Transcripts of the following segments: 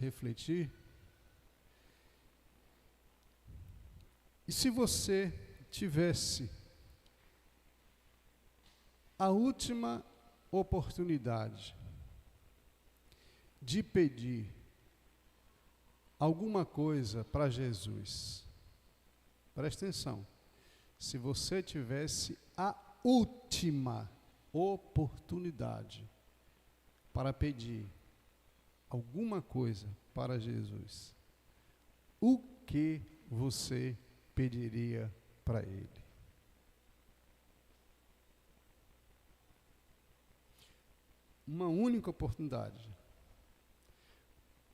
refletir. E se você tivesse a última oportunidade de pedir alguma coisa para Jesus, presta atenção, se você tivesse a última oportunidade para pedir alguma coisa para Jesus, o que você pediria para Ele? Uma única oportunidade.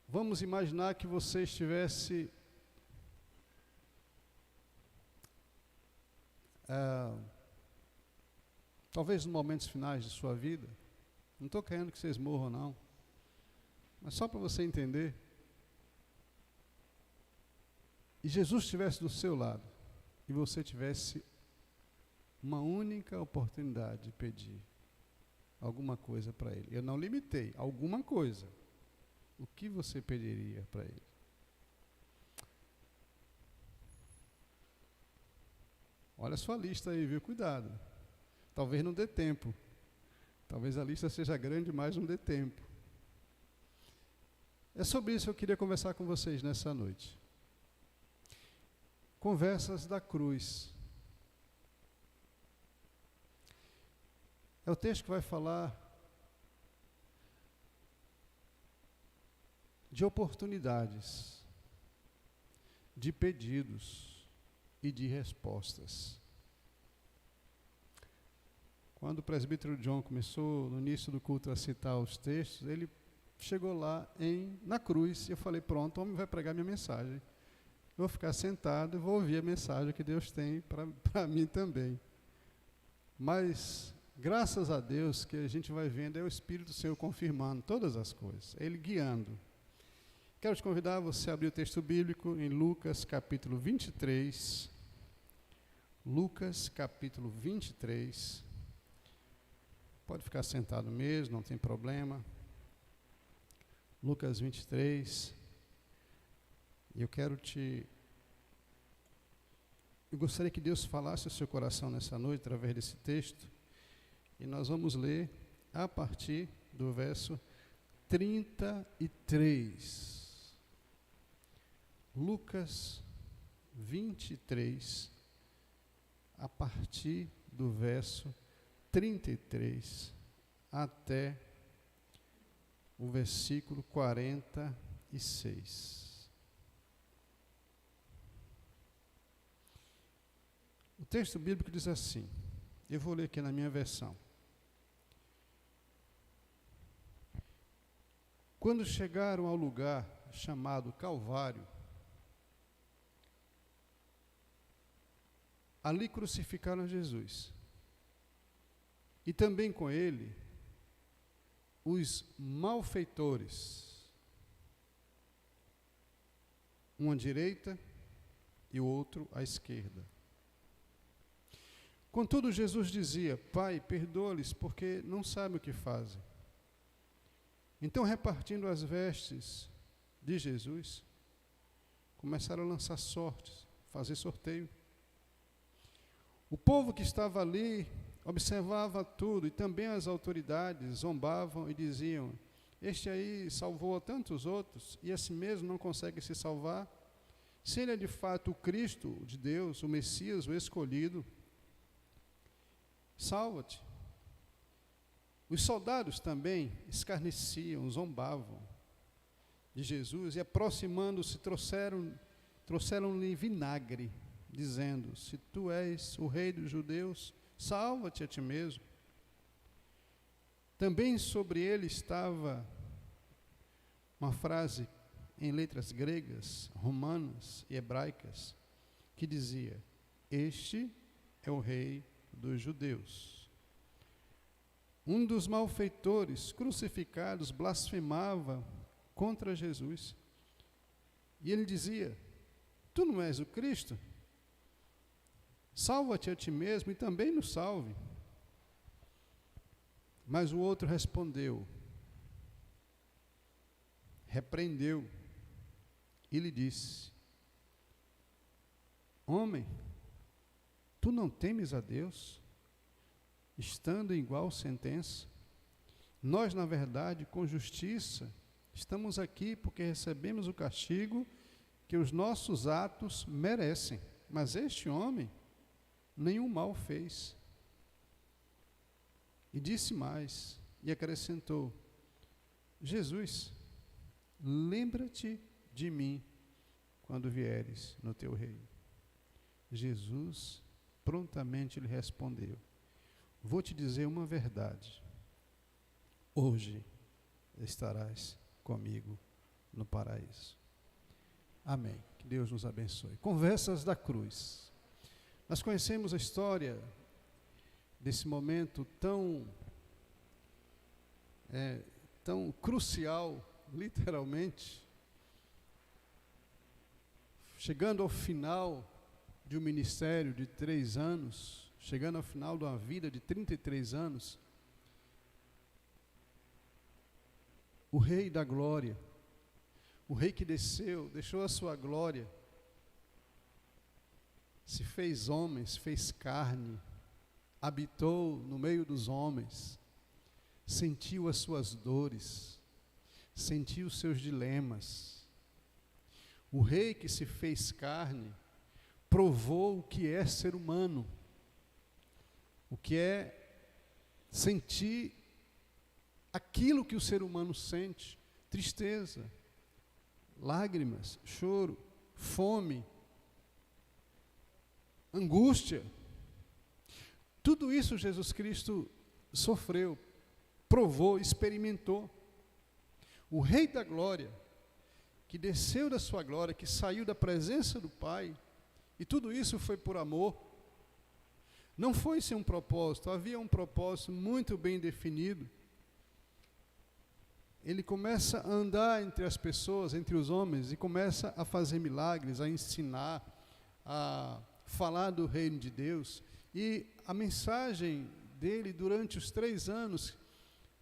Vamos imaginar que você estivesse talvez nos momentos finais de sua vida. Não estou querendo que vocês morram, não. Mas só para você entender. E Jesus estivesse do seu lado. E você tivesse uma única oportunidade de pedir alguma coisa para Ele. Eu não limitei, alguma coisa. O que você pediria para Ele? Olha a sua lista aí, viu? Cuidado. Talvez não dê tempo. Talvez a lista seja grande, mas não dê tempo. É sobre isso que eu queria conversar com vocês nessa noite. Conversas da cruz. É o texto que vai falar de oportunidades, de pedidos e de respostas. Quando o presbítero John começou no início do culto a citar os textos, ele chegou lá na cruz e eu falei, pronto, o homem vai pregar minha mensagem. Eu vou ficar sentado e vou ouvir a mensagem que Deus tem para mim também. Mas, graças a Deus, que a gente vai vendo é o Espírito do Senhor confirmando todas as coisas, Ele guiando. Quero te convidar a você abrir o texto bíblico em Lucas capítulo 23. Lucas capítulo 23. Pode ficar sentado mesmo, não tem problema. Lucas 23. Eu gostaria que Deus falasse ao seu coração nessa noite, através desse texto. E nós vamos ler a partir do verso 33. Lucas 23, a partir do verso 33 até o versículo 46. O texto bíblico diz assim, eu vou ler aqui na minha versão. Quando chegaram ao lugar chamado Calvário, ali crucificaram Jesus. E também com ele, os malfeitores, um à direita e o outro à esquerda. Contudo, Jesus dizia, Pai, perdoa-lhes, porque não sabem o que fazem. Então, repartindo as vestes de Jesus, começaram a lançar sortes, fazer sorteio. O povo que estava ali observava tudo, e também as autoridades zombavam e diziam, este aí salvou tantos outros, e esse mesmo não consegue se salvar. Se ele é de fato o Cristo de Deus, o Messias, o escolhido, salva-te. Os soldados também escarneciam, zombavam de Jesus, e aproximando-se, trouxeram-lhe vinagre, dizendo, se tu és o rei dos judeus, salva-te a ti mesmo. Também sobre ele estava uma frase em letras gregas, romanas e hebraicas, que dizia, este é o rei dos judeus. Um dos malfeitores crucificados blasfemava contra Jesus. E ele dizia, tu não és o Cristo? Salva-te a ti mesmo e também nos salve. Mas o outro respondeu, repreendeu e lhe disse: Homem, tu não temes a Deus, estando em igual sentença? Nós, na verdade, com justiça, estamos aqui porque recebemos o castigo que os nossos atos merecem. Mas este homem nenhum mal fez. E disse mais, e acrescentou: Jesus, lembra-te de mim quando vieres no teu reino. Jesus prontamente lhe respondeu: vou te dizer uma verdade. Hoje estarás comigo no paraíso. Amém. Que Deus nos abençoe. Conversas da cruz. Nós conhecemos a história desse momento tão crucial, literalmente, chegando ao final de um ministério de 3 anos, chegando ao final de uma vida de 33 anos, o Rei da Glória, o Rei que desceu, deixou a sua glória, se fez homem, se fez carne, habitou no meio dos homens, sentiu as suas dores, sentiu os seus dilemas. O Rei que se fez carne, provou o que é ser humano, o que é sentir aquilo que o ser humano sente: tristeza, lágrimas, choro, fome, angústia. Tudo isso Jesus Cristo sofreu, provou, experimentou. O Rei da Glória, que desceu da sua glória, que saiu da presença do Pai, e tudo isso foi por amor. Não foi sem um propósito, havia um propósito muito bem definido. Ele começa a andar entre as pessoas, entre os homens, e começa a fazer milagres, a ensinar, a falar do reino de Deus. E a mensagem dele durante os 3 anos,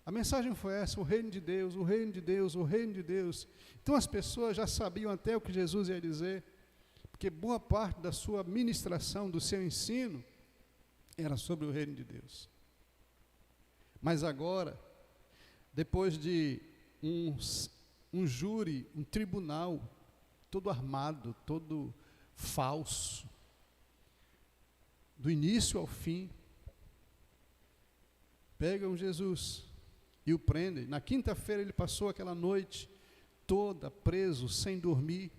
a mensagem foi essa: o reino de Deus, o reino de Deus, o reino de Deus. Então as pessoas já sabiam até o que Jesus ia dizer, porque boa parte da sua ministração, do seu ensino, era sobre o reino de Deus. Mas agora, depois de um júri, um tribunal, todo armado, todo falso, do início ao fim, pegam Jesus e o prendem. Na quinta-feira ele passou aquela noite toda preso, sem dormir.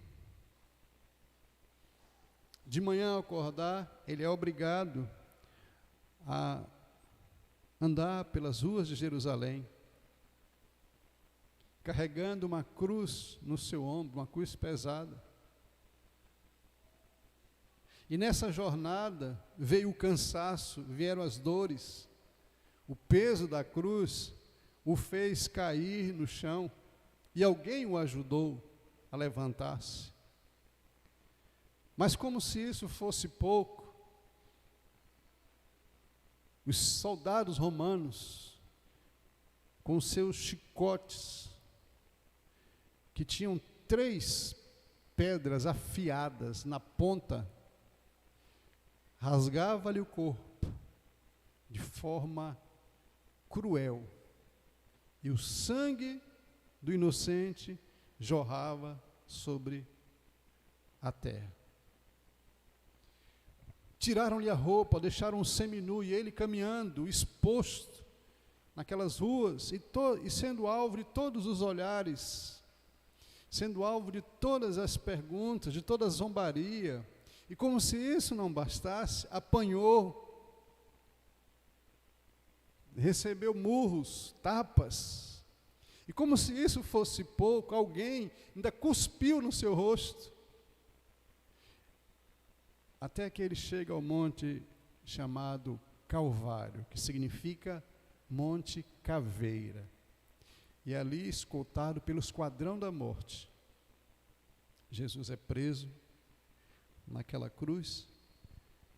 De manhã, ao acordar, ele é obrigado a andar pelas ruas de Jerusalém, carregando uma cruz no seu ombro, uma cruz pesada. E nessa jornada veio o cansaço, vieram as dores. O peso da cruz o fez cair no chão e alguém o ajudou a levantar-se. Mas como se isso fosse pouco, os soldados romanos, com seus chicotes, que tinham 3 pedras afiadas na ponta, rasgava-lhe o corpo de forma cruel, e o sangue do inocente jorrava sobre a terra. Tiraram-lhe a roupa, deixaram-o seminu, e ele caminhando, exposto, naquelas ruas, e sendo alvo de todos os olhares, sendo alvo de todas as perguntas, de toda a zombaria. E como se isso não bastasse, apanhou, recebeu murros, tapas. E como se isso fosse pouco, alguém ainda cuspiu no seu rosto. Até que ele chega ao monte chamado Calvário, que significa Monte Caveira. E ali, escoltado pelo esquadrão da morte, Jesus é preso naquela cruz,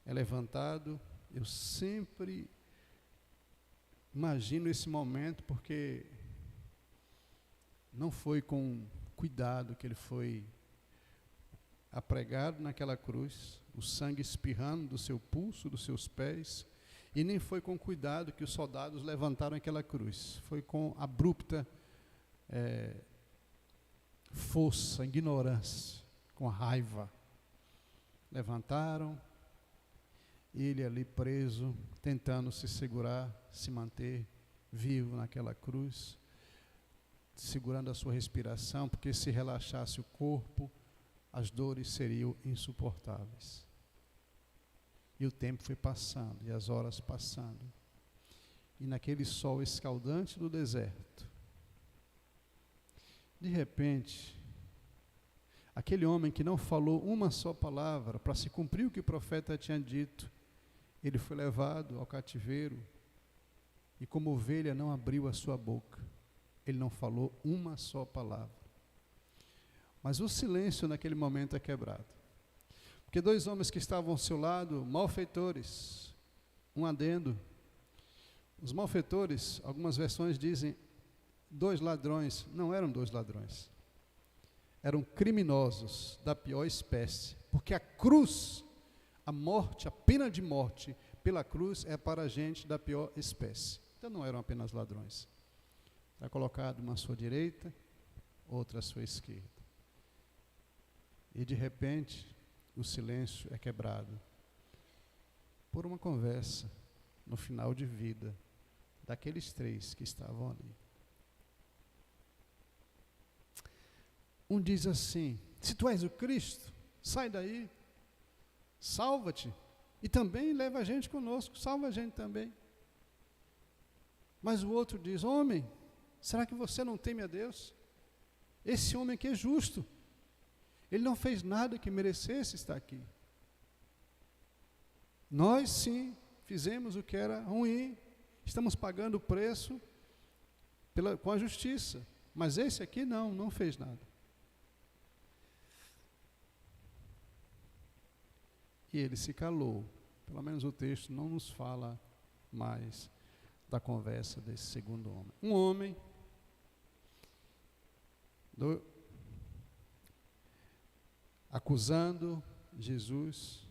é levantado. Eu sempre imagino esse momento, porque não foi com cuidado que ele foi apregado naquela cruz, o sangue espirrando do seu pulso, dos seus pés, e nem foi com cuidado que os soldados levantaram aquela cruz. Foi com abrupta força, ignorância, com raiva. Levantaram, ele ali preso, tentando se segurar, se manter vivo naquela cruz, segurando a sua respiração, porque se relaxasse o corpo, as dores seriam insuportáveis. E o tempo foi passando, e as horas passando. E naquele sol escaldante do deserto, de repente, aquele homem que não falou uma só palavra para se cumprir o que o profeta tinha dito, ele foi levado ao cativeiro e como ovelha não abriu a sua boca. Ele não falou uma só palavra. Mas o silêncio naquele momento é quebrado. Porque dois homens que estavam ao seu lado, malfeitores, um adendo. Os malfeitores, algumas versões dizem, dois ladrões. Não eram dois ladrões. Eram criminosos da pior espécie. Porque a cruz, a morte, a pena de morte pela cruz é para a gente da pior espécie. Então não eram apenas ladrões. Está colocado uma à sua direita, outra à sua esquerda. E de repente, o silêncio é quebrado por uma conversa no final de vida daqueles três que estavam ali. Um diz assim: se tu és o Cristo, sai daí, salva-te, e também leva a gente conosco, salva a gente também. Mas o outro diz: homem, será que você não teme a Deus? Esse homem aqui é justo, ele não fez nada que merecesse estar aqui. Nós sim, fizemos o que era ruim, estamos pagando o preço com a justiça, mas esse aqui não fez nada. E ele se calou. Pelo menos o texto não nos fala mais da conversa desse segundo homem. Um homem acusando Jesus,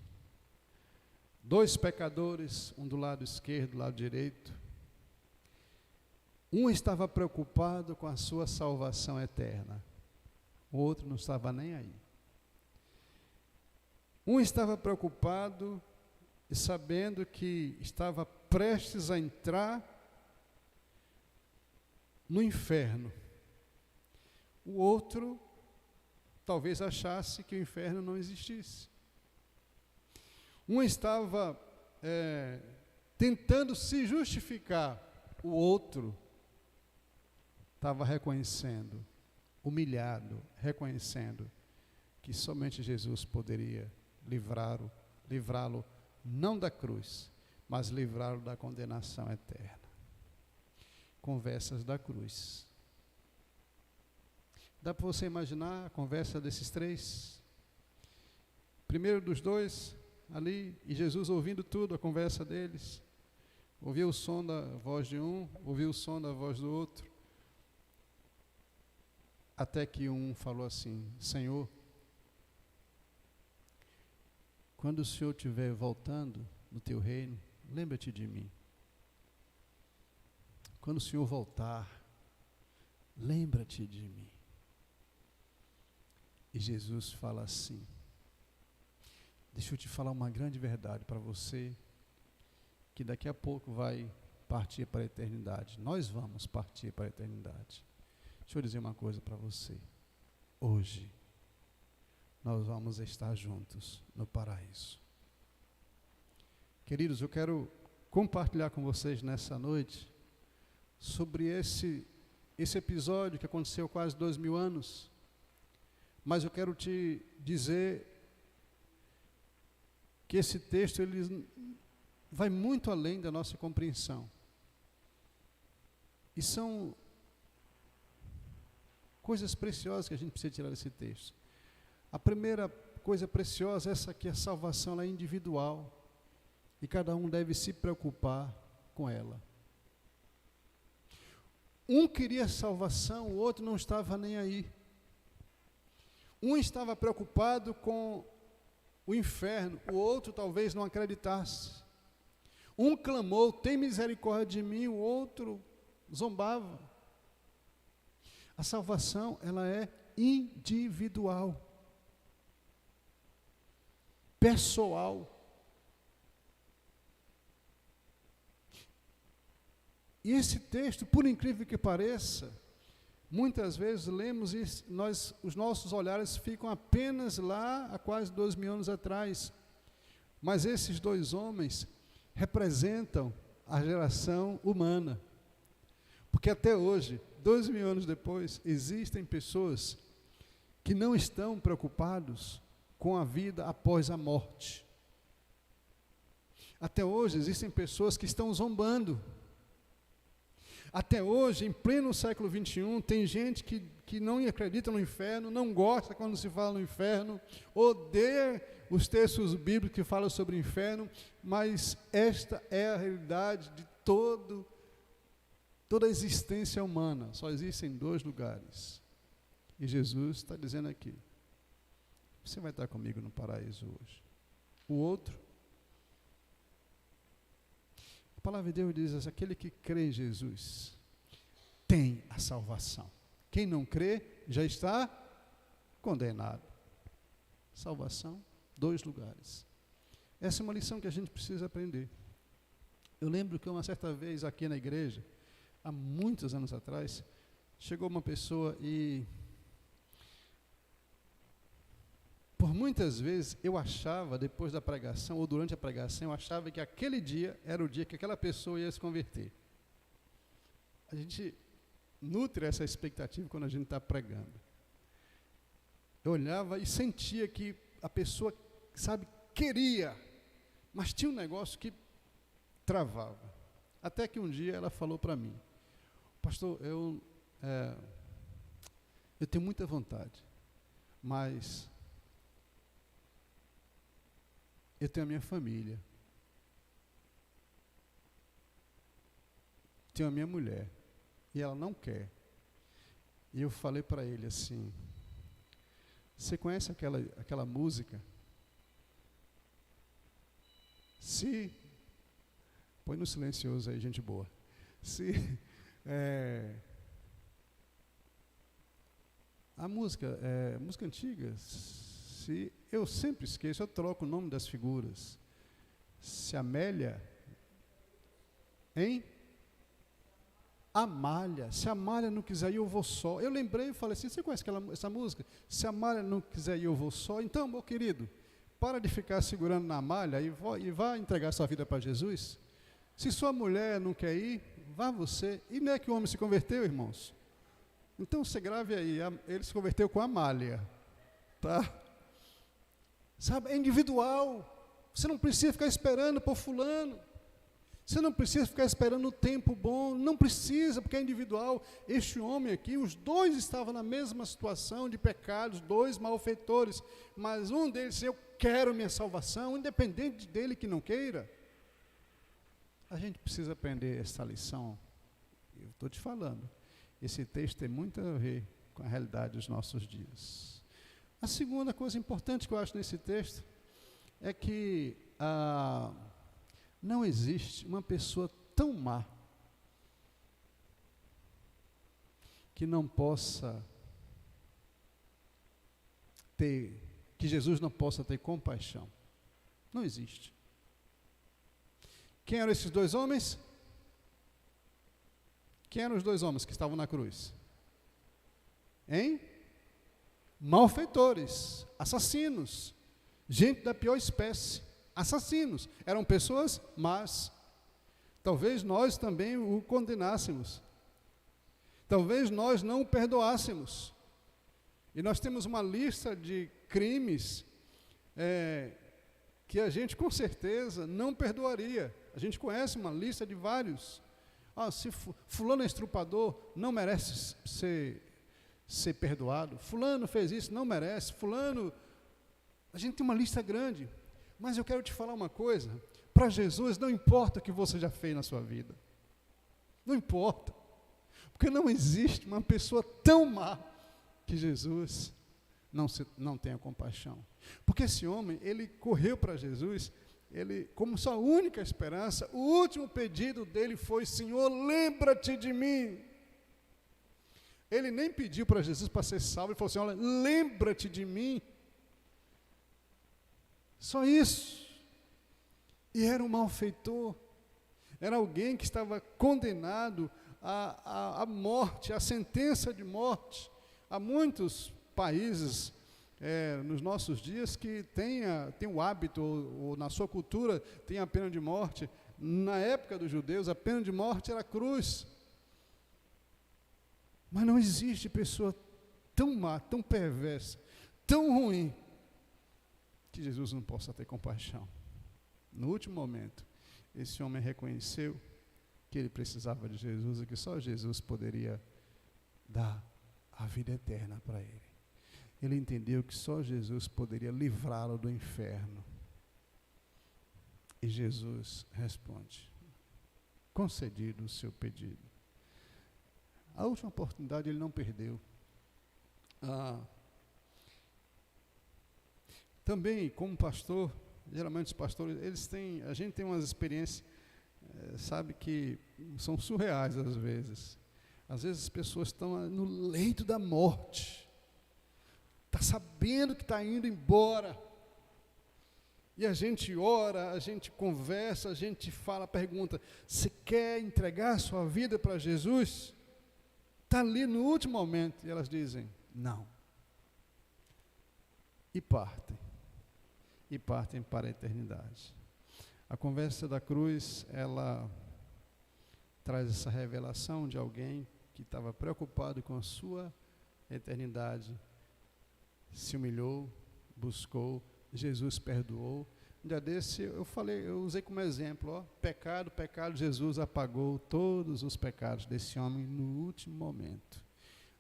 dois pecadores, um do lado esquerdo, do lado direito. Um estava preocupado com a sua salvação eterna, o outro não estava nem aí. Um estava preocupado e sabendo que estava prestes a entrar no inferno. O outro talvez achasse que o inferno não existisse. Um estava tentando se justificar, o outro estava reconhecendo, humilhado, reconhecendo que somente Jesus poderia livrá-lo não da cruz, mas livrá-lo da condenação eterna. Conversas da cruz. Dá para você imaginar a conversa desses três? Primeiro dos dois, ali, e Jesus ouvindo tudo, a conversa deles. Ouviu o som da voz de um, ouviu o som da voz do outro. Até que um falou assim: Senhor, quando o Senhor estiver voltando no teu reino, lembra-te de mim. Quando o Senhor voltar, lembra-te de mim. E Jesus fala assim: deixa eu te falar uma grande verdade para você, que daqui a pouco vai partir para a eternidade. Nós vamos partir para a eternidade. Deixa eu dizer uma coisa para você. Hoje, nós vamos estar juntos no paraíso. Queridos, eu quero compartilhar com vocês nessa noite sobre esse episódio que aconteceu há quase 2000 anos. Mas eu quero te dizer que esse texto ele vai muito além da nossa compreensão. E são coisas preciosas que a gente precisa tirar desse texto. A primeira coisa preciosa é essa, que a salvação ela é individual e cada um deve se preocupar com ela. Um queria salvação, o outro não estava nem aí. Um estava preocupado com o inferno, o outro talvez não acreditasse. Um clamou, tem misericórdia de mim, o outro zombava. A salvação, ela é individual, pessoal. E esse texto, por incrível que pareça, muitas vezes lemos e os nossos olhares ficam apenas lá há quase 2000 anos atrás. Mas esses dois homens representam a geração humana. Porque até hoje, 2000 anos depois, existem pessoas que não estão preocupados com a vida após a morte. Até hoje existem pessoas que estão zombando. Até hoje, em pleno século XXI, tem gente que não acredita no inferno, não gosta quando se fala no inferno, odeia os textos bíblicos que falam sobre o inferno, mas esta é a realidade de toda a existência humana. Só existem dois lugares. E Jesus está dizendo aqui, você vai estar comigo no paraíso hoje. O outro, a palavra de Deus diz, aquele que crê em Jesus tem a salvação. Quem não crê já está condenado. Salvação, dois lugares. Essa é uma lição que a gente precisa aprender. Eu lembro que uma certa vez aqui na igreja, há muitos anos atrás, chegou uma pessoa e por muitas vezes eu achava, depois da pregação ou durante a pregação, eu achava que aquele dia era o dia que aquela pessoa ia se converter. A gente nutre essa expectativa quando a gente está pregando. Eu olhava e sentia que a pessoa, queria, mas tinha um negócio que travava. Até que um dia ela falou para mim, pastor, eu tenho muita vontade, mas eu tenho a minha família, tenho a minha mulher, e ela não quer. E eu falei para ele assim, você conhece aquela música? Põe no silencioso aí, gente boa. A música antiga, eu sempre esqueço, eu troco o nome das figuras. Se Amélia, hein? Amália, se a Amália não quiser ir, eu vou só. Eu lembrei e falei assim, você conhece essa música? Se a Amália não quiser ir, eu vou só. Então, meu querido, para de ficar segurando na Amália e vá entregar sua vida para Jesus. Se sua mulher não quer ir, vá você. E não é que o homem se converteu, irmãos? Então, você grave aí, ele se converteu com a Amália. Tá? É individual. Você não precisa ficar esperando por fulano. Você não precisa ficar esperando o tempo bom, não precisa, porque é individual. Este homem aqui, os dois estavam na mesma situação de pecados, dois malfeitores, mas um deles disse, eu quero minha salvação, independente dele que não queira. A gente precisa aprender essa lição. Eu estou te falando, esse texto tem muito a ver com a realidade dos nossos dias. A segunda coisa importante que eu acho nesse texto é que não existe uma pessoa tão má que não possa ter, que Jesus não possa ter compaixão. Não existe. Quem eram esses dois homens? Quem eram os dois homens que estavam na cruz? Hein? Malfeitores, assassinos, gente da pior espécie. Assassinos, eram pessoas más. Talvez nós também o condenássemos. Talvez nós não o perdoássemos. E nós temos uma lista de crimes que a gente com certeza não perdoaria. A gente conhece uma lista de vários. Se fulano é estrupador, não merece ser perdoado. Fulano fez isso, não merece. Fulano, a gente tem uma lista grande. Mas eu quero te falar uma coisa, para Jesus não importa o que você já fez na sua vida, não importa, porque não existe uma pessoa tão má que Jesus não tenha compaixão. Porque esse homem, ele correu para Jesus, ele, como sua única esperança, o último pedido dele foi: Senhor, lembra-te de mim. Ele nem pediu para Jesus para ser salvo, ele falou assim: olha, lembra-te de mim. Só isso. E era um malfeitor, era alguém que estava condenado à morte, à sentença de morte. Há muitos países nos nossos dias que tem o hábito, ou na sua cultura, tem a pena de morte. Na época dos judeus, a pena de morte era a cruz. Mas não existe pessoa tão má, tão perversa, tão ruim, que Jesus não possa ter compaixão. No último momento, esse homem reconheceu que ele precisava de Jesus e que só Jesus poderia dar a vida eterna para ele. Ele entendeu que só Jesus poderia livrá-lo do inferno. E Jesus responde: concedido o seu pedido. A última oportunidade ele não perdeu. Também, como pastor, geralmente os pastores, a gente tem umas experiências, sabe, que são surreais às vezes. Às vezes as pessoas estão no leito da morte, está sabendo que está indo embora, e a gente ora, a gente conversa, a gente fala, pergunta: você quer entregar a sua vida para Jesus? Está ali no último momento, e elas dizem: não. E partem para a eternidade. A conversa da cruz, ela traz essa revelação de alguém que estava preocupado com a sua eternidade, se humilhou, buscou, Jesus perdoou. Um dia desse eu usei como exemplo, pecado, Jesus apagou todos os pecados desse homem no último momento.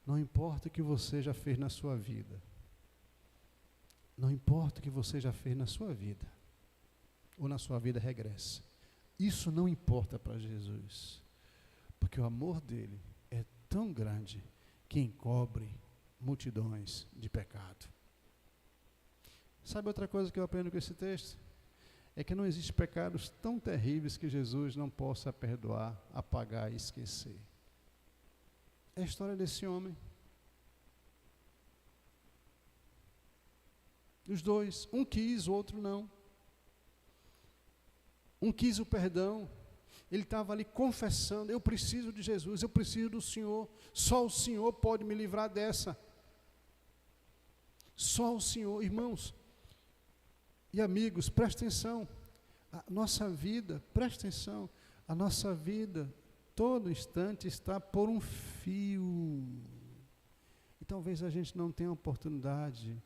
Não importa o que você já fez na sua vida, não importa o que você já fez na sua vida, ou na sua vida regressa, isso não importa para Jesus, porque o amor dele é tão grande que encobre multidões de pecado. Sabe outra coisa que eu aprendo com esse texto? É que não existem pecados tão terríveis que Jesus não possa perdoar, apagar e esquecer. É a história desse homem. Os dois, um quis, o outro não. Um quis o perdão, ele estava ali confessando: eu preciso de Jesus, eu preciso do Senhor, só o Senhor pode me livrar dessa. Só o Senhor. Irmãos e amigos, presta atenção, a nossa vida, presta atenção, a nossa vida, todo instante está por um fio, e talvez a gente não tenha a oportunidade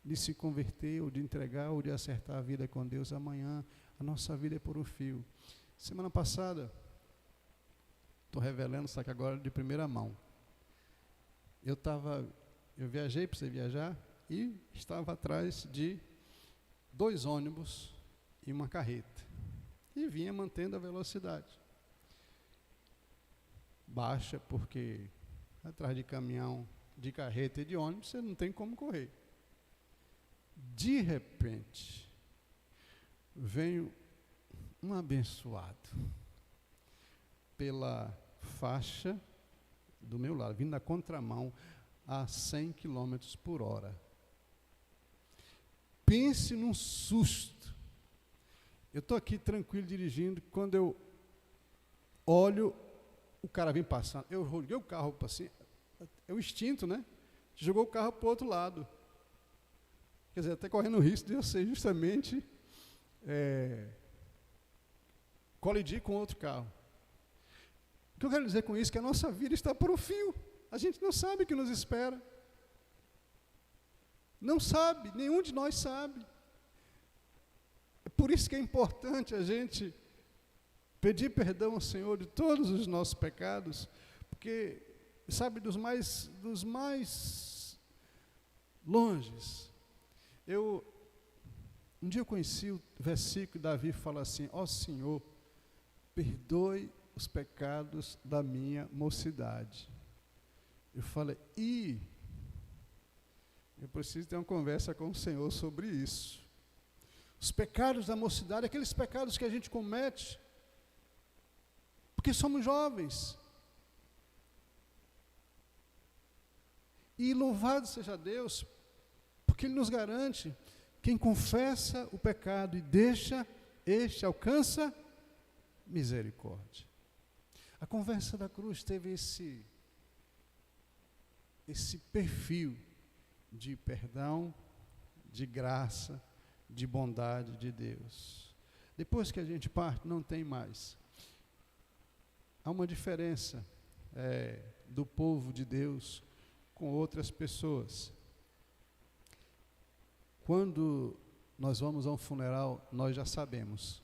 de se converter, ou de entregar, ou de acertar a vida com Deus amanhã. A nossa vida é por um fio. Semana passada, estou revelando, só que agora de primeira mão. Eu viajei, precisei viajar, e estava atrás de 2 ônibus e uma carreta. E vinha mantendo a velocidade baixa, porque atrás de caminhão, de carreta e de ônibus, você não tem como correr. De repente, veio um abençoado pela faixa do meu lado, vindo na contramão a 100 km por hora. Pense num susto. Eu estou aqui tranquilo dirigindo, quando eu olho, o cara vem passando. Eu joguei o carro para cima, é o instinto, né? Jogou o carro para o outro lado. Quer dizer, até correndo o risco de eu ser justamente colidir com outro carro. O que eu quero dizer com isso é que a nossa vida está por um fio. A gente não sabe o que nos espera. Não sabe, nenhum de nós sabe. É por isso que é importante a gente pedir perdão ao Senhor de todos os nossos pecados, porque, sabe, dos mais longes. Um dia eu conheci o versículo que Davi fala assim: ó Senhor, perdoe os pecados da minha mocidade. Eu falei: Eu preciso ter uma conversa com o Senhor sobre isso. Os pecados da mocidade, aqueles pecados que a gente comete, porque somos jovens. E louvado seja Deus, porque Ele nos garante, quem confessa o pecado e deixa, este alcança misericórdia. A conversa da cruz teve esse perfil de perdão, de graça, de bondade de Deus. Depois que a gente parte, não tem mais. Há uma diferença do povo de Deus com outras pessoas. Quando nós vamos a um funeral, nós já sabemos.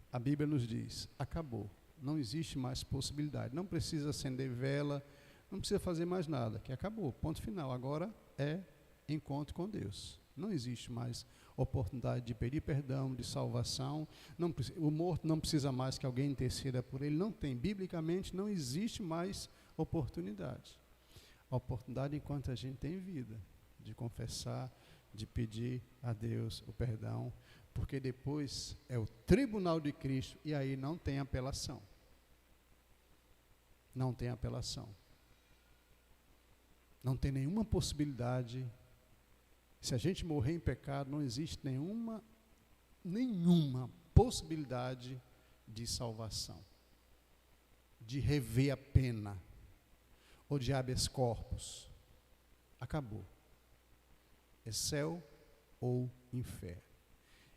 A Bíblia nos diz, acabou. Não existe mais possibilidade. Não precisa acender vela, não precisa fazer mais nada, que acabou, ponto final. Agora é encontro com Deus. Não existe mais oportunidade de pedir perdão, de salvação. O morto não precisa mais que alguém interceda por ele. Não tem, biblicamente, não existe mais oportunidade. A oportunidade enquanto a gente tem vida, de confessar, de pedir a Deus o perdão, porque depois é o tribunal de Cristo e aí não tem apelação. Não tem apelação. Não tem nenhuma possibilidade. Se a gente morrer em pecado, não existe nenhuma possibilidade de salvação, de rever a pena, ou de habeas corpus. Acabou. É céu ou inferno.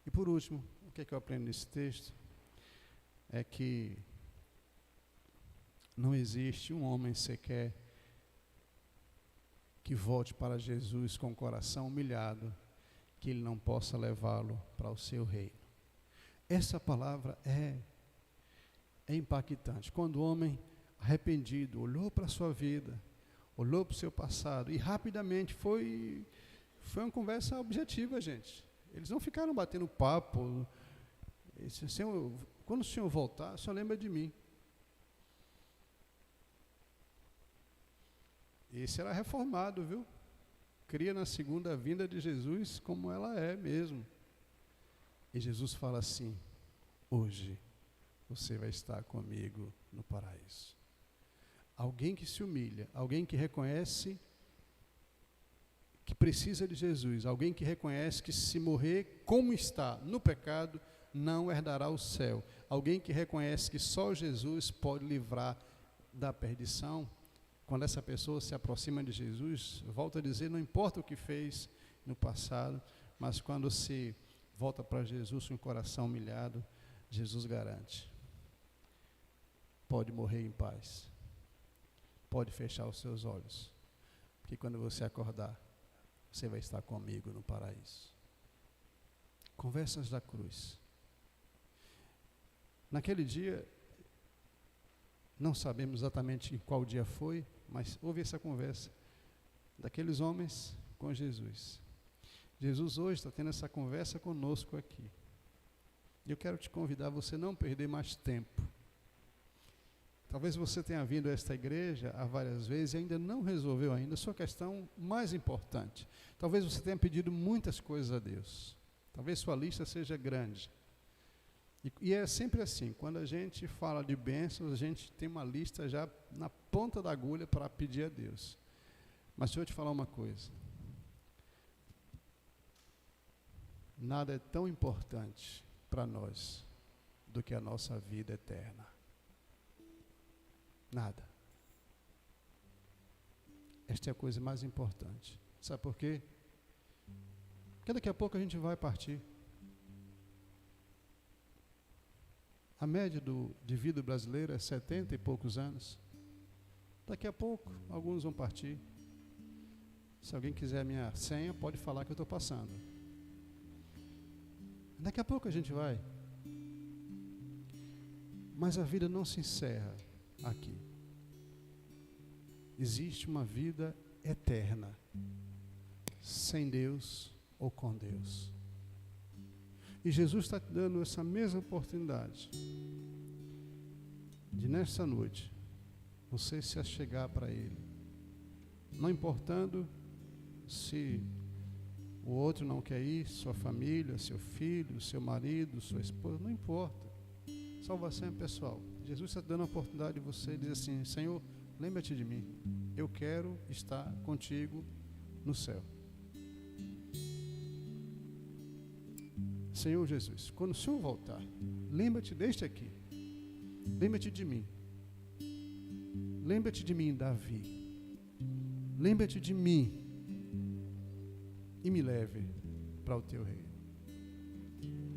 E por último, o que é que eu aprendo nesse texto? É que não existe um homem sequer que volte para Jesus com o coração humilhado, que ele não possa levá-lo para o seu reino. Essa palavra é impactante. Quando o homem arrependido olhou para a sua vida, olhou para o seu passado e rapidamente foi uma conversa objetiva, gente. Eles não ficaram batendo papo. Quando o Senhor voltar, o Senhor lembra de mim. Esse era reformado, viu? Cria na segunda vinda de Jesus como ela é mesmo. E Jesus fala assim, hoje você vai estar comigo no paraíso. Alguém que se humilha, alguém que reconhece que precisa de Jesus, alguém que reconhece que se morrer como está no pecado, não herdará o céu. Alguém que reconhece que só Jesus pode livrar da perdição. Quando essa pessoa se aproxima de Jesus, volto a dizer, não importa o que fez no passado, mas quando se volta para Jesus com o coração humilhado, Jesus garante. Pode morrer em paz. Pode fechar os seus olhos. Porque quando você acordar, você vai estar comigo no paraíso. Conversas da cruz. Naquele dia, não sabemos exatamente em qual dia foi, mas houve essa conversa daqueles homens com Jesus. Jesus hoje está tendo essa conversa conosco aqui. E eu quero te convidar a você não perder mais tempo. Talvez você tenha vindo a esta igreja há várias vezes e ainda não resolveu ainda a sua questão mais importante. Talvez você tenha pedido muitas coisas a Deus. Talvez sua lista seja grande. E é sempre assim, quando a gente fala de bênçãos, a gente tem uma lista já na ponta da agulha para pedir a Deus. Mas deixa eu te falar uma coisa. Nada é tão importante para nós do que a nossa vida eterna. Nada. Esta é a coisa mais importante. Sabe por quê? Porque daqui a pouco a gente vai partir. A média de vida brasileira é 70 e poucos anos. Daqui a pouco, alguns vão partir. Se alguém quiser a minha senha, pode falar que eu estou passando. Daqui a pouco a gente vai. Mas a vida não se encerra aqui. Existe uma vida eterna, sem Deus ou com Deus. E Jesus está te dando essa mesma oportunidade de nessa noite você se achegar para Ele, não importando Se o outro não quer ir, sua família, seu filho, seu marido, sua esposa, não importa. Salvação é pessoal. Jesus está dando a oportunidade de você dizer assim: Senhor, lembra-te de mim. Eu quero estar contigo no céu. Senhor Jesus, quando o Senhor voltar, lembra-te deste aqui. Lembra-te de mim. Lembra-te de mim, Davi. Lembra-te de mim e me leve para o teu reino.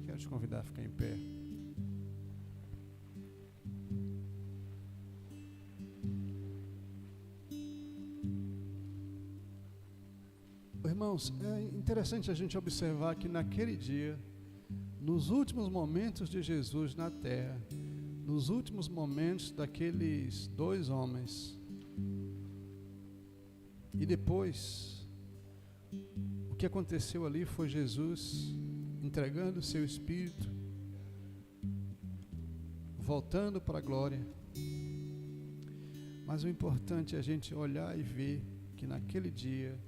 Quero te convidar a ficar em pé. Irmãos, é interessante a gente observar que naquele dia, nos últimos momentos de Jesus na terra, nos últimos momentos daqueles dois homens, e depois, o que aconteceu ali foi Jesus entregando o seu Espírito, voltando para a glória. Mas o importante é a gente olhar e ver que naquele dia,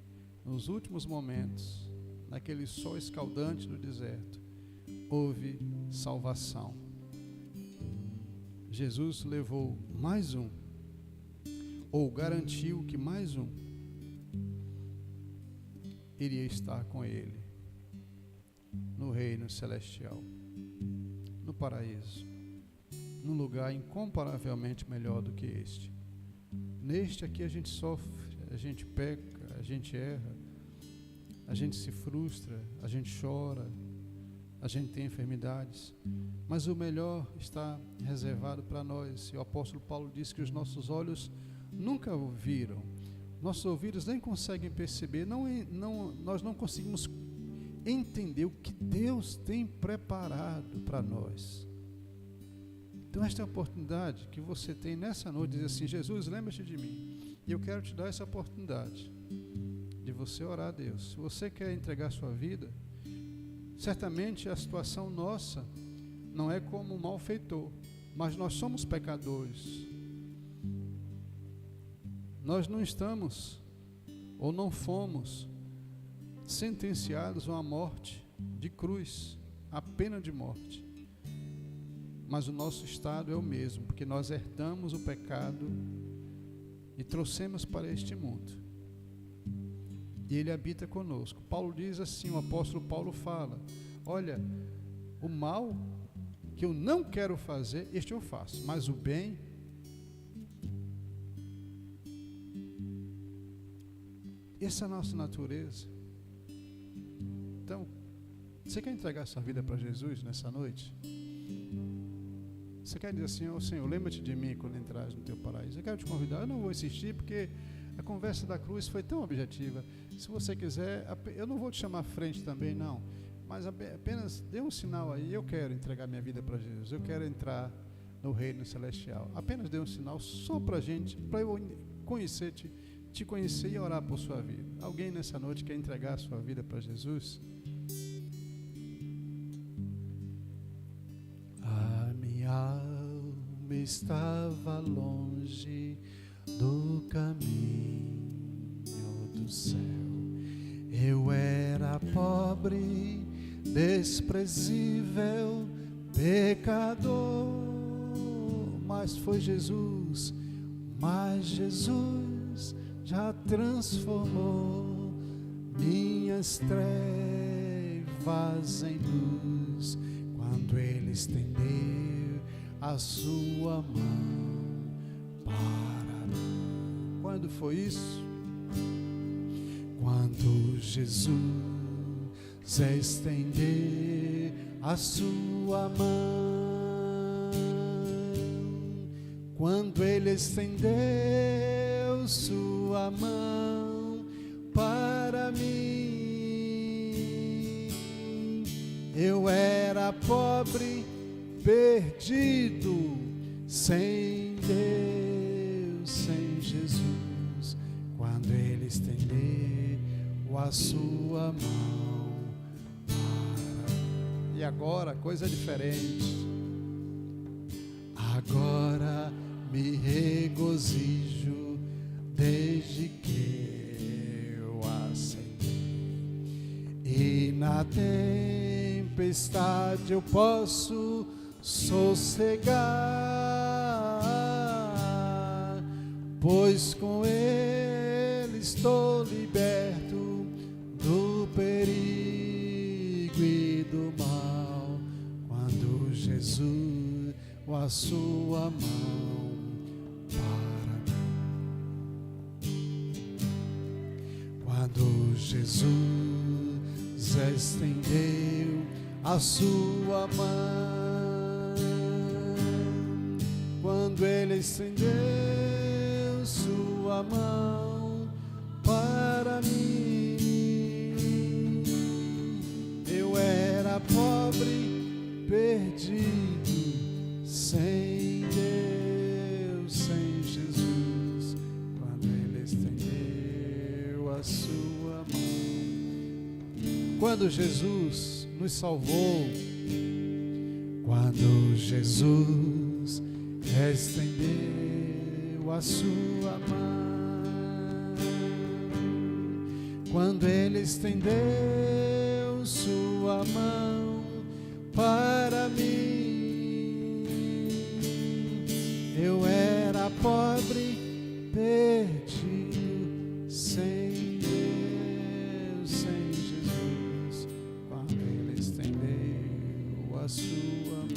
nos últimos momentos, naquele sol escaldante do deserto, houve salvação. Jesus levou mais um, ou garantiu que mais um iria estar com ele no reino celestial, no paraíso, num lugar incomparavelmente melhor do que este. Neste aqui a gente sofre, a gente peca, a gente erra, a gente se frustra, a gente chora, a gente tem enfermidades, mas o melhor está reservado para nós. E o apóstolo Paulo diz que os nossos olhos nunca viram, nossos ouvidos nem conseguem perceber, nós não conseguimos entender o que Deus tem preparado para nós. Então esta é a oportunidade que você tem nessa noite, de dizer assim: Jesus, lembra-te de mim. E eu quero te dar essa oportunidade de você orar a Deus. Se você quer entregar a sua vida, certamente a situação nossa não é como um malfeitor, mas nós somos pecadores. Nós não estamos, ou não fomos, sentenciados a uma morte de cruz, a pena de morte. Mas o nosso estado é o mesmo, porque nós herdamos o pecado e trouxemos para este mundo. E ele habita conosco. Paulo diz assim, o apóstolo Paulo fala: olha, o mal que eu não quero fazer, este eu faço, mas o bem, essa é a nossa natureza. Então, você quer entregar sua vida para Jesus nessa noite? Você quer dizer assim: ô Senhor, lembra-te de mim quando entrares no teu paraíso? Eu quero te convidar. Eu não vou insistir, porque a conversa da cruz foi tão objetiva. Se você quiser, eu não vou te chamar à frente também, não, mas apenas dê um sinal aí: eu quero entregar minha vida para Jesus, eu quero entrar no reino celestial. Apenas dê um sinal só para a gente, para eu conhecer, te conhecer e orar por sua vida. Alguém nessa noite quer entregar a sua vida para Jesus? A minha alma estava longe do caminho do céu. Eu era pobre, desprezível, pecador, mas foi Jesus, já transformou minhas trevas em luz, quando Ele estendeu a sua mão para mim. Quando foi isso? Quando Jesus estender a sua mão, quando Ele estendeu sua mão para mim, eu era pobre, perdido, sem Deus, sem Jesus, quando Ele estendeu a sua mão para mim. E agora, coisa diferente. Agora me regozijo desde que eu aceitei na tempestade eu posso sossegar, pois com Ele estou liberto do perigo e do mal. Quando Jesus a sua mão para mim, quando Jesus estendeu a sua mão, quando Ele estendeu sua mão para mim, eu era pobre, perdido, sem Deus, sem Jesus, quando Ele estendeu a sua mão. Quando Jesus nos salvou, quando Jesus estendeu a sua mão, quando Ele estendeu sua mão para mim, eu era pobre, perdido, sem Deus, sem Jesus, quando Ele estendeu a sua mão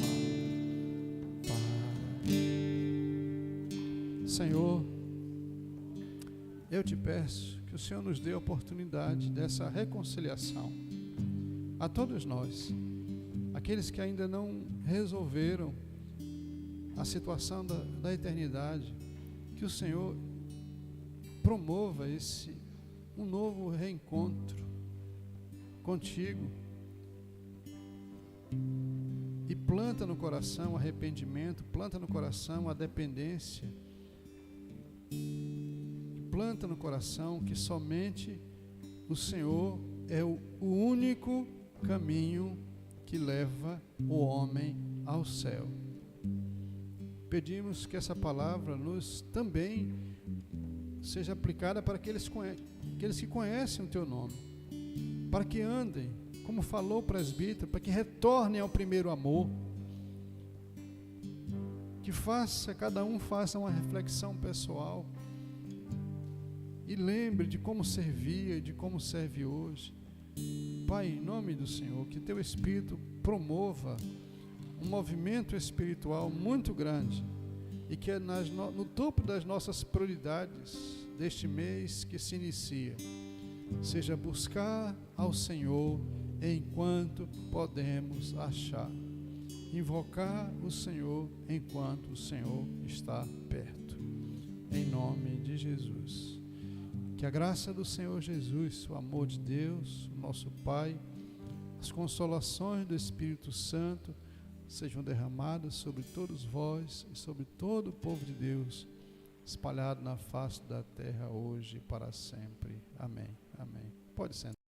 para mim. Senhor, eu te peço que o Senhor nos dê a oportunidade dessa reconciliação a todos nós, aqueles que ainda não resolveram a situação da eternidade, que o Senhor promova um novo reencontro contigo e planta no coração arrependimento, planta no coração a dependência, planta no coração que somente o Senhor é o único caminho que leva o homem ao céu. Pedimos que essa palavra também seja aplicada para aqueles que conhecem o Teu nome, para que andem, como falou o presbítero, para que retornem ao primeiro amor, que cada um faça uma reflexão pessoal e lembre de como servia e de como serve hoje. Pai, em nome do Senhor, que Teu Espírito promova um movimento espiritual muito grande e que no topo das nossas prioridades deste mês que se inicia, seja buscar ao Senhor enquanto podemos achar, invocar o Senhor enquanto o Senhor está perto, em nome de Jesus. Que a graça do Senhor Jesus, o amor de Deus, o nosso Pai, as consolações do Espírito Santo sejam derramadas sobre todos vós e sobre todo o povo de Deus, espalhado na face da terra hoje e para sempre. Amém. Amém. Pode sentar.